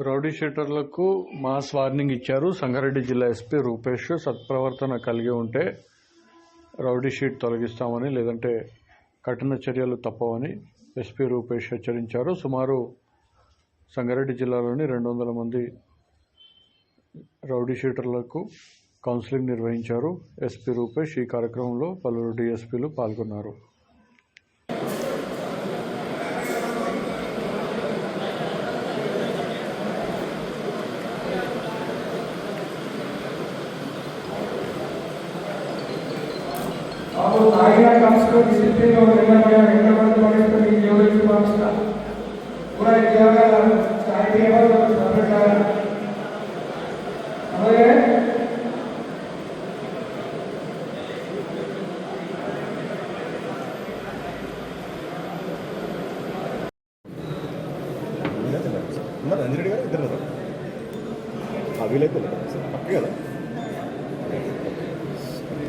Rowdy షీటర్లకు mass warning ఇచ్చారు. సంగారెడ్డి జిల్లా SP Rupesh సత్ప్రవర్తన కలిగి ఉంటే రౌడీ షీట్ తొలగిస్తామని, లేదంటే కఠిన చర్యలు తప్పవని ఎస్పీ రూపేష్ హెచ్చరించారు. సుమారు సంగారెడ్డి జిల్లాలోని 200 మంది రౌడీ షీటర్లకు కౌన్సిలింగ్ నిర్వహించారు ఎస్పీ రూపేష్. ఈ కార్యక్రమంలో పలువురు డీఎస్పీలు పాల్గొన్నారు. और आईना कम्स को डिसिप्लिन और पूरा इंडिया का स्टाइल टेबल और सपोर्ट का हमारे अंदर अंदर इधर अभी लेते हैं पक्के